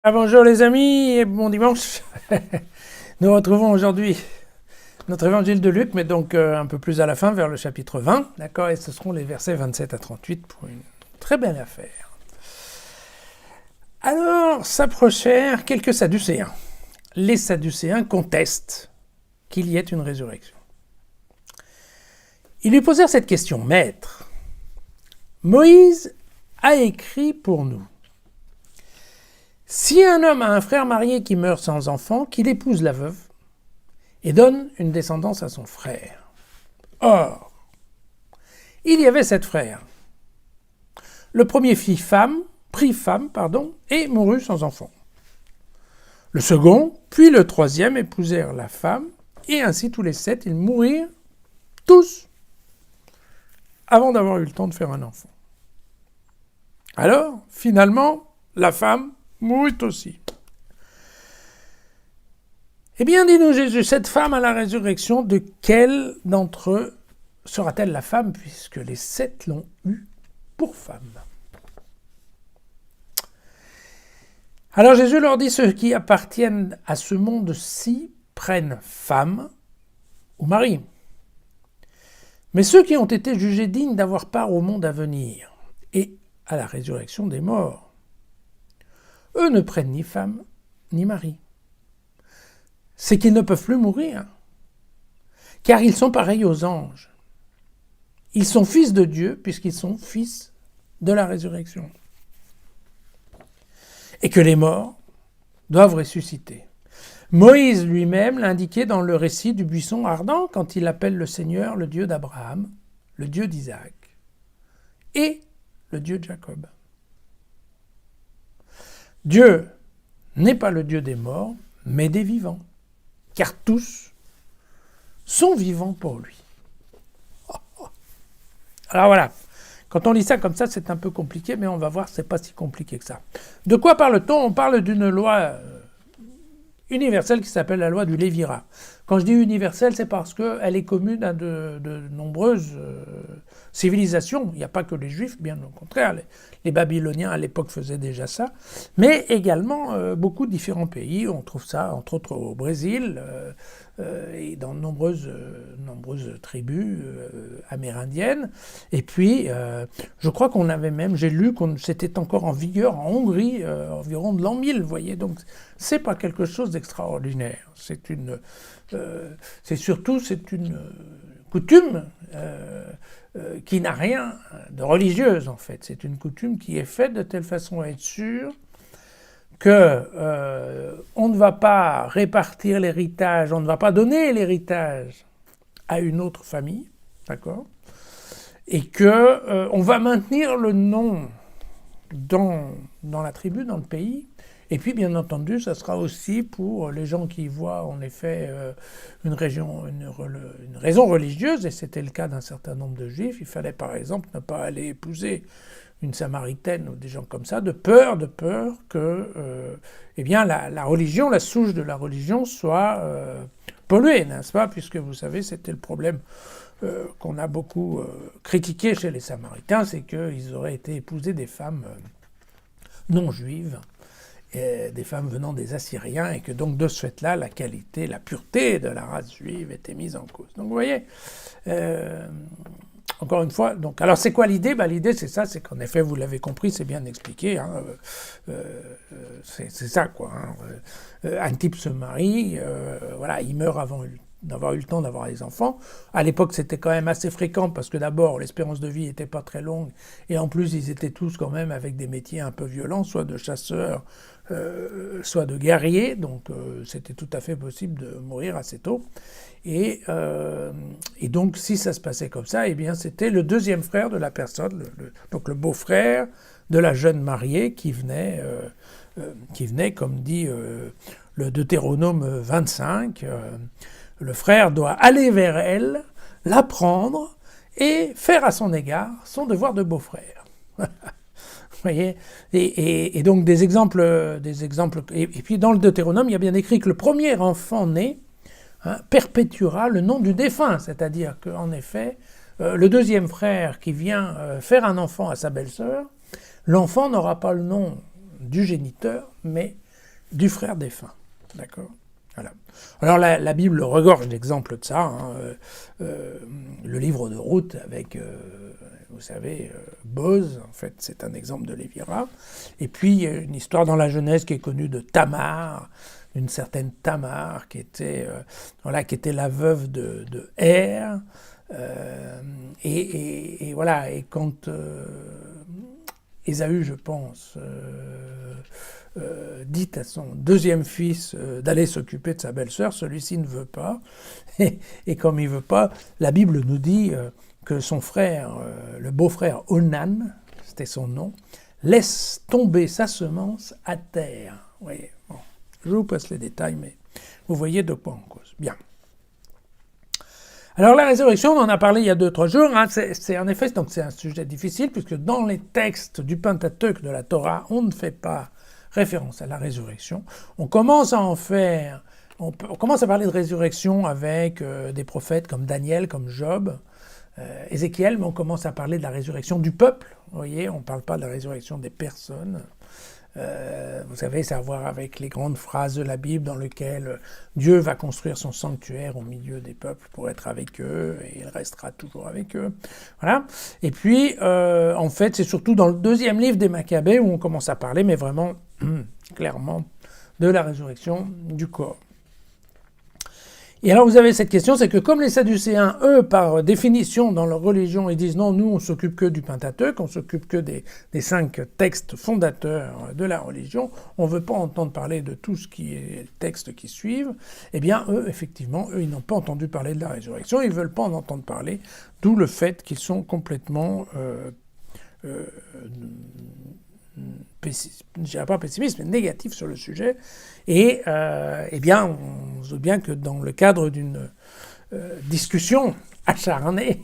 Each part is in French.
Bonjour les amis et bon dimanche. Nous retrouvons aujourd'hui notre évangile de Luc, mais donc un peu plus à la fin, vers le chapitre 20, d'accord, et ce seront les versets 27 à 38 pour une très belle affaire. Alors s'approchèrent quelques Sadducéens. Les Sadducéens contestent qu'il y ait une résurrection. Ils lui posèrent cette question: Maître, Moïse a écrit pour nous: si un homme a un frère marié qui meurt sans enfant, qu'il épouse la veuve et donne une descendance à son frère. Or, il y avait 7 frères. Le premier prit femme, et mourut sans enfant. Le second, puis le troisième épousèrent la femme, et ainsi tous les 7, ils mourirent tous avant d'avoir eu le temps de faire un enfant. Alors, finalement, la femme mourut aussi. Eh bien, dit-nous Jésus, cette femme à la résurrection, de quel d'entre eux sera-t-elle la femme, puisque les 7 l'ont eue pour femme? Alors Jésus leur dit: ceux qui appartiennent à ce monde-ci prennent femme ou mari. Mais ceux qui ont été jugés dignes d'avoir part au monde à venir et à la résurrection des morts, eux ne prennent ni femme ni mari. C'est qu'ils ne peuvent plus mourir, car ils sont pareils aux anges. Ils sont fils de Dieu, puisqu'ils sont fils de la résurrection. Et que les morts doivent ressusciter. Moïse lui-même l'a indiqué dans le récit du buisson ardent, quand il appelle le Seigneur le Dieu d'Abraham, le Dieu d'Isaac et le Dieu de Jacob. Dieu n'est pas le Dieu des morts, mais des vivants, car tous sont vivants pour lui. Alors voilà, quand on lit ça comme ça, c'est un peu compliqué, mais on va voir, c'est pas si compliqué que ça. De quoi parle-t-on? On parle d'une loi universelle qui s'appelle la loi du Lévirat. Quand je dis universelle, c'est parce qu'elle est commune à de nombreuses civilisations. Il n'y a pas que les Juifs, bien au contraire. Les Babyloniens, à l'époque, faisaient déjà ça. Mais également, beaucoup de différents pays. On trouve ça, entre autres, au Brésil et dans de nombreuses tribus amérindiennes. Et puis, je crois qu'on avait même, j'ai lu que c'était encore en vigueur en Hongrie, environ de l'an 1000, vous voyez. Donc, c'est pas quelque chose d'extraordinaire. C'est une coutume qui n'a rien de religieuse, en fait. C'est une coutume qui est faite de telle façon à être sûr que on ne va pas répartir l'héritage, on ne va pas donner l'héritage à une autre famille, d'accord, et que on va maintenir le nom dans la tribu, dans le pays. Et puis, bien entendu, ça sera aussi pour les gens qui voient en effet une raison religieuse, et c'était le cas d'un certain nombre de Juifs. Il fallait par exemple ne pas aller épouser une Samaritaine ou des gens comme ça, de peur que eh bien, la religion, la souche de la religion soit polluée, n'est-ce pas? Puisque vous savez, c'était le problème qu'on a beaucoup critiqué chez les Samaritains, c'est qu'ils auraient été épousés des femmes non juives, des femmes venant des Assyriens, et que donc de ce fait-là, la qualité, la pureté de la race juive était mise en cause. Donc vous voyez, encore une fois, donc, alors c'est quoi l'idée? L'idée c'est ça, c'est qu'en effet, vous l'avez compris, c'est bien expliqué, hein, c'est ça quoi. Hein. Un type se marie, voilà, il meurt avant d'avoir eu le temps d'avoir des enfants. À l'époque, c'était quand même assez fréquent parce que d'abord, l'espérance de vie n'était pas très longue et en plus, ils étaient tous quand même avec des métiers un peu violents, soit de chasseurs, soit de guerriers. Donc, c'était tout à fait possible de mourir assez tôt. Et donc, si ça se passait comme ça, eh bien, c'était le deuxième frère de la personne, donc le beau-frère de la jeune mariée qui venait, comme dit le Deutéronome 25, le frère doit aller vers elle, la prendre et faire à son égard son devoir de beau-frère. Vous voyez, et donc des exemples. Et puis dans le Deutéronome, il y a bien écrit que le premier enfant né perpétuera le nom du défunt, c'est-à-dire qu'en effet, le deuxième frère qui vient faire un enfant à sa belle-sœur, l'enfant n'aura pas le nom du géniteur, mais du frère défunt. D'accord ? Voilà. Alors la Bible regorge d'exemples de ça. Hein. Le livre de Ruth avec, vous savez, Boz, en fait, c'est un exemple de Lévira. Et puis, il y a une histoire dans la Genèse qui est connue de Tamar, une certaine Tamar qui était la veuve de Er. Et voilà, et quand Ésaü, je pense, dit à son deuxième fils d'aller s'occuper de sa belle-sœur, celui-ci ne veut pas. Et comme il ne veut pas, la Bible nous dit que son frère, le beau-frère Onan, c'était son nom, laisse tomber sa semence à terre. Vous voyez, bon, je vous passe les détails, mais vous voyez de quoi on cause. Bien. Alors la résurrection, on en a parlé il y a 2-3 jours, hein, c'est en effet donc c'est un sujet difficile, puisque dans les textes du Pentateuque de la Torah, on ne fait pas référence à la résurrection. On commence à en faire, on commence à parler de résurrection avec des prophètes comme Daniel, comme Job, Ézéchiel, mais on commence à parler de la résurrection du peuple. Vous voyez, on ne parle pas de la résurrection des personnes. Vous savez, c'est à voir avec les grandes phrases de la Bible dans lesquelles Dieu va construire son sanctuaire au milieu des peuples pour être avec eux, et il restera toujours avec eux. Voilà. Et puis, en fait, c'est surtout dans le deuxième livre des Maccabées où on commence à parler, mais vraiment, clairement, de la résurrection du corps. Et alors vous avez cette question, c'est que comme les Sadducéens, eux, par définition, dans leur religion, ils disent non, nous on s'occupe que du Pentateuque, on s'occupe que des 5 textes fondateurs de la religion, on ne veut pas entendre parler de tout ce qui est les textes qui suivent, eh bien eux, effectivement, eux, ils n'ont pas entendu parler de la résurrection, ils ne veulent pas en entendre parler, d'où le fait qu'ils sont complètement... je ne dirais pas pessimiste, mais négatif sur le sujet. Et eh bien, on se doute bien que dans le cadre d'une discussion acharnée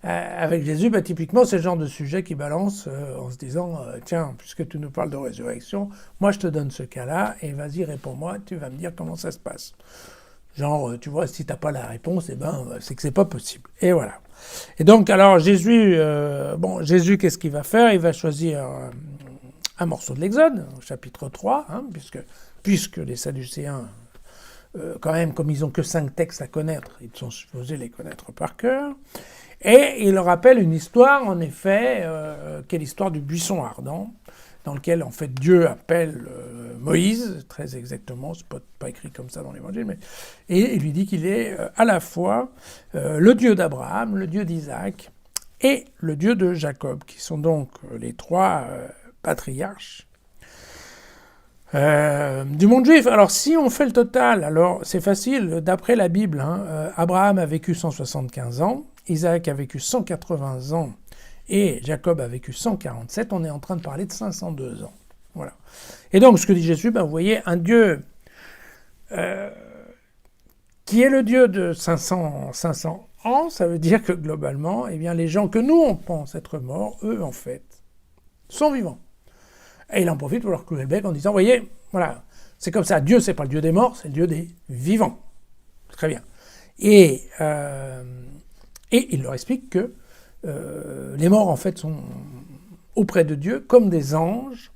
avec Jésus, bah, typiquement, c'est le genre de sujet qui balance en se disant tiens, puisque tu nous parles de résurrection, moi je te donne ce cas-là, et vas-y, réponds-moi, tu vas me dire comment ça se passe. Genre, tu vois, si tu n'as pas la réponse, eh ben, c'est que c'est pas possible. Et voilà. Et donc, alors, Jésus, Jésus, qu'est-ce qu'il va faire ? Il va choisir un morceau de l'Exode, au chapitre 3, hein, puisque les Sadducéens, quand même, comme ils n'ont que 5 textes à connaître, ils sont supposés les connaître par cœur. Et il leur rappelle une histoire, en effet, qui est l'histoire du buisson ardent, dans lequel, en fait, Dieu appelle Moïse, très exactement, c'est pas écrit comme ça dans l'Évangile, mais et il lui dit qu'il est à la fois le Dieu d'Abraham, le Dieu d'Isaac et le Dieu de Jacob, qui sont donc les 3 patriarches du monde juif. Alors, si on fait le total, alors c'est facile, d'après la Bible, hein, Abraham a vécu 175 ans, Isaac a vécu 180 ans, et Jacob a vécu 147, on est en train de parler de 502 ans. Voilà. Et donc, ce que dit Jésus, vous voyez, un Dieu qui est le Dieu de 500 ans, ça veut dire que globalement, eh bien, les gens que nous, on pense être morts, eux, en fait, sont vivants. Et il en profite pour leur clouer le bec en disant, voyez, voilà, c'est comme ça, Dieu, c'est pas le Dieu des morts, c'est le Dieu des vivants. Très bien. Et il leur explique que les morts, en fait, sont auprès de Dieu comme des anges.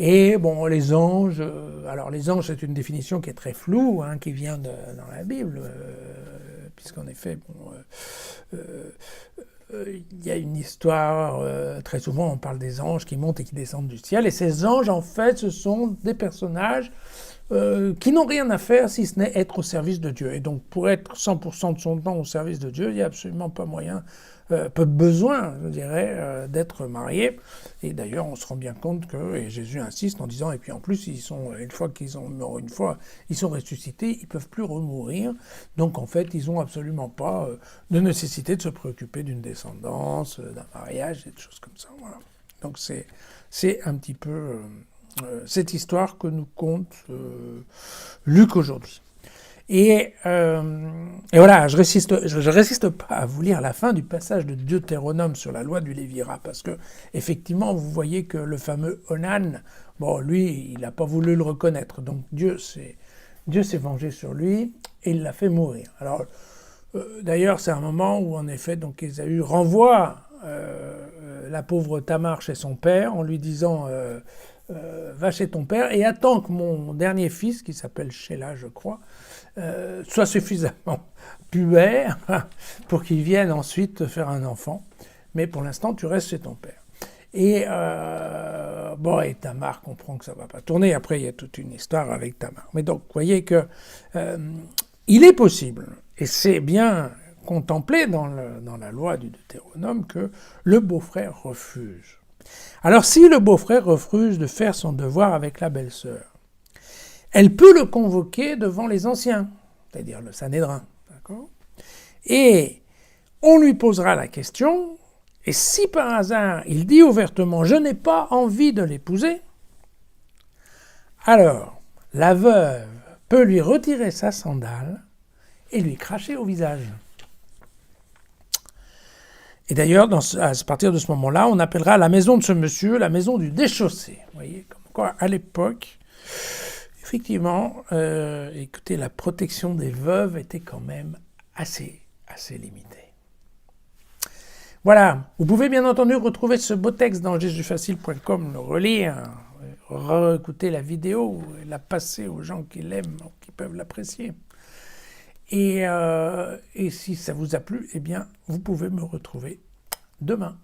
Et bon, les anges, alors les anges, c'est une définition qui est très floue, hein, qui vient dans la Bible, puisqu'en effet, il y a une histoire, très souvent on parle des anges qui montent et qui descendent du ciel, et ces anges, en fait, ce sont des personnages qui n'ont rien à faire si ce n'est être au service de Dieu. Et donc, pour être 100% de son temps au service de Dieu, il n'y a absolument pas moyen, peu besoin, je dirais, d'être marié. Et d'ailleurs, on se rend bien compte que, et Jésus insiste en disant, et puis en plus, une fois qu'ils ont mort une fois, ils sont ressuscités, ils ne peuvent plus remourir. Donc, en fait, ils n'ont absolument pas de nécessité de se préoccuper d'une descendance, d'un mariage, et des choses comme ça. Voilà. Donc, c'est un petit peu cette histoire que nous conte Luc aujourd'hui. Et voilà, je résiste pas à vous lire la fin du passage de Deutéronome sur la loi du Lévira, parce que effectivement, vous voyez que le fameux Onan, bon, lui, il n'a pas voulu le reconnaître, donc Dieu s'est vengé sur lui et il l'a fait mourir. Alors, d'ailleurs, c'est un moment où, en effet, donc Ésaü renvoie la pauvre Tamar chez son père en lui disant va chez ton père et attends que mon dernier fils, qui s'appelle Sheila, je crois, soit suffisamment pubère pour qu'il vienne ensuite te faire un enfant. Mais pour l'instant, tu restes chez ton père. Et et Tamar comprend que ça ne va pas tourner. Après, il y a toute une histoire avec Tamar. Mais donc, vous voyez que il est possible, et c'est bien contemplé dans la loi du Deutéronome, que le beau-frère refuse. Alors, si le beau-frère refuse de faire son devoir avec la belle-sœur, elle peut le convoquer devant les anciens, c'est-à-dire le Sanhédrin, d'accord ? Et on lui posera la question, et si par hasard il dit ouvertement « je n'ai pas envie de l'épouser », alors la veuve peut lui retirer sa sandale et lui cracher au visage. Et d'ailleurs, à partir de ce moment-là, on appellera la maison de ce monsieur la maison du déchaussé. Vous voyez, comme quoi, à l'époque, effectivement, écoutez, la protection des veuves était quand même assez limitée. Voilà, vous pouvez bien entendu retrouver ce beau texte dans jesufacile.com, le relire, réécouter la vidéo, la passer aux gens qui l'aiment, qui peuvent l'apprécier. Et si ça vous a plu, eh bien, vous pouvez me retrouver demain.